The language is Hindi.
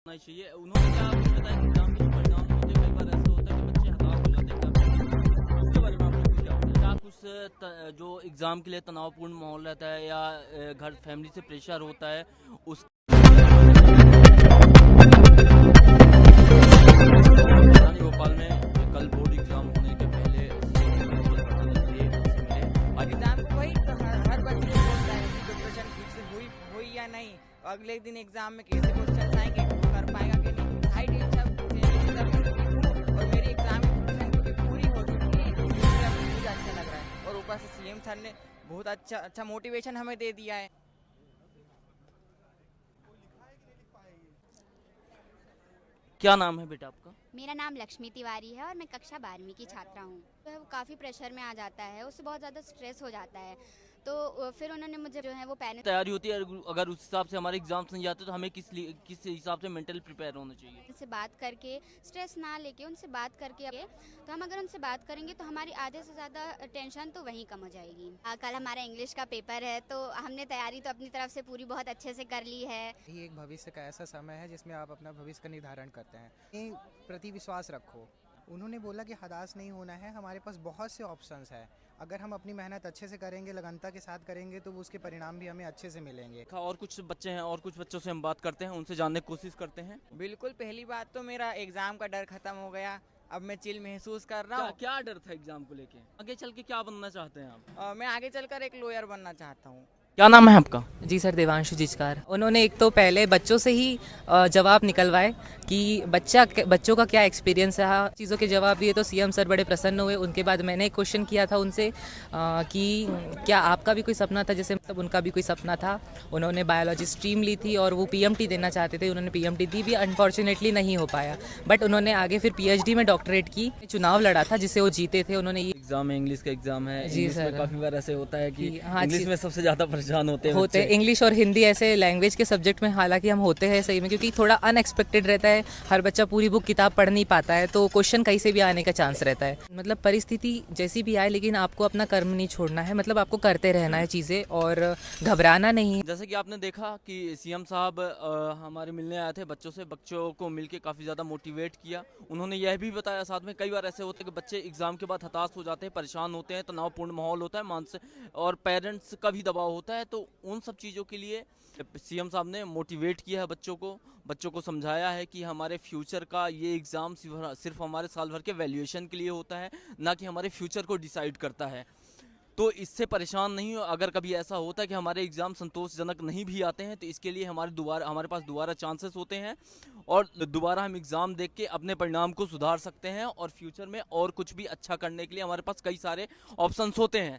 होना चाहिए। उन्होंने क्या आपको बताया कि एग्जाम के जो परिणाम होते हैं, कई बार ऐसा होता है कि बच्चे हताश हो जाते हैं एग्जाम के, उसके बारे में आप लोग को क्या बताएं? क्या कुछ जो एग्जाम के लिए तनावपूर्ण माहौल रहता है या घर फैमिली से प्रेशर होता है उस राजधानी भोपाल में कल बोर्ड एग्जाम होने के पहले आगे एग्जाम वही तो हर बच्चे को होता है कि प्रिपरेशन ठीक से हुई या नहीं। अगले दिन एग्जाम में कैसे क्वेश्चन आएंगे, कर पाएगा कि नहीं। हाई टेंशन और मेरी एग्जाम की प्रिपरेशन क्योंकि पूरी हो चुकी है, इसलिए अब मुझे अच्छा लग रहा है। और ऊपर से सीएम सर ने बहुत अच्छा मोटिवेशन हमें दे दिया है। क्या नाम है बेटा आपका? मेरा नाम लक्ष्मी तिवारी है और मैं कक्षा 12वीं की छात्रा हूँ। तो वो काफ़ी प्रेशर में आ जाता है, उससे बहुत ज़्यादा स्ट्रेस हो जाता है। तो फिर उन्होंने मुझे जो है वो पेरेंट्स तैयारी होती है, अगर उस हिसाब से हमारे एग्जाम्स नहीं जाते तो हमें किस हिसाब से मेंटल प्रिपेयर होना चाहिए? से बात करके, स्ट्रेस ना लेके उनसे बात करके, तो हम अगर उनसे बात करेंगे तो हमारी आधे से ज़्यादा टेंशन तो वहीं कम हो जाएगी। कल हमारा इंग्लिश का पेपर है, तो हमने तैयारी तो अपनी तरफ से पूरी बहुत अच्छे से कर ली है। ये एक भविष्य का ऐसा समय है जिसमें आप अपना भविष्य का निर्धारण करते हैं। ये प्रति विश्वास रखो। उन्होंने बोला कि हताश नहीं होना है, हमारे पास बहुत से ऑप्शंस है। अगर हम अपनी मेहनत अच्छे से करेंगे, लगनता के साथ करेंगे, तो उसके परिणाम भी हमें अच्छे से मिलेंगे। और कुछ बच्चे हैं और कुछ बच्चों से हम बात करते हैं, उनसे जानने की कोशिश करते हैं। बिल्कुल, पहली बात तो मेरा एग्जाम का डर खत्म हो गया। अब मैं चिल महसूस कर रहा हूँ। क्या डर था एग्जाम को लेके? आगे चल के क्या बनना चाहते हैं आप? मैं आगे चलकर एक लॉयर बनना चाहता हूँ। क्या नाम है आपका? जी सर, देवांशु जिचकार। उन्होंने एक तो पहले बच्चों से ही जवाब निकलवाए कि बच्चों का क्या एक्सपीरियंस रहा। चीज़ों के जवाब दिए तो सीएम सर बड़े प्रसन्न हुए। उनके बाद मैंने एक क्वेश्चन किया था उनसे कि क्या आपका भी कोई सपना था, जैसे मतलब उनका भी कोई सपना था। उन्होंने बायोलॉजी स्ट्रीम ली थी और वो पीएमटी देना चाहते थे। उन्होंने पीएमटी दी भी, अनफॉर्चुनेटली नहीं हो पाया। बट उन्होंने आगे फिर पीएचडी में डॉक्टरेट की, चुनाव लड़ा था जिससे वो जीते थे। उन्होंने ये एग्जाम है, इंग्लिश का एग्जाम है। जी इंग्लिश में सर। काफी बार ऐसे होता है कि हाँ इंग्लिश जी। में सबसे ज्यादा परेशान होते हैं होते हैं बच्चे। इंग्लिश और हिंदी ऐसे लैंग्वेज के सब्जेक्ट में, हालांकि हम होते हैं सही में, क्योंकि थोड़ा अनएक्सपेक्टेड रहता है। हर बच्चा पूरी बुक किताब पढ़ नहीं पाता है, तो क्वेश्चन कहीं से भी आने का चांस रहता है। मतलब परिस्थिति जैसी भी आए, लेकिन आपको अपना कर्म नहीं छोड़ना है। मतलब आपको करते रहना है चीज़ें और घबराना नहीं। जैसे कि आपने देखा कि सीएम साहब हमारे मिलने आए थे बच्चों से, बच्चों को मिलके काफ़ी ज़्यादा मोटिवेट किया। उन्होंने यह भी बताया साथ में, कई बार ऐसे होते हैं कि बच्चे एग्ज़ाम के बाद हताश हो जाते हैं, परेशान होते हैं, तनावपूर्ण माहौल होता है, मानसिक और पेरेंट्स का भी दबाव होता है। तो उन सब चीज़ों के लिए सीएम साहब ने मोटिवेट किया है बच्चों को समझाया है कि हमारे फ्यूचर का ये एग्ज़ाम सिर्फ हमारे साल भर के वैल्यूएशन के लिए होता है, ना कि हमारे फ्यूचर को डिसाइड करता है। तो इससे परेशान नहीं हो। अगर कभी ऐसा होता है कि हमारे एग्जाम संतोषजनक नहीं भी आते हैं, तो इसके लिए हमारे पास दोबारा चांसेस होते हैं और दोबारा हम एग्जाम देख के अपने परिणाम को सुधार सकते हैं और फ्यूचर में और कुछ भी अच्छा करने के लिए हमारे पास कई सारे ऑप्शंस होते हैं।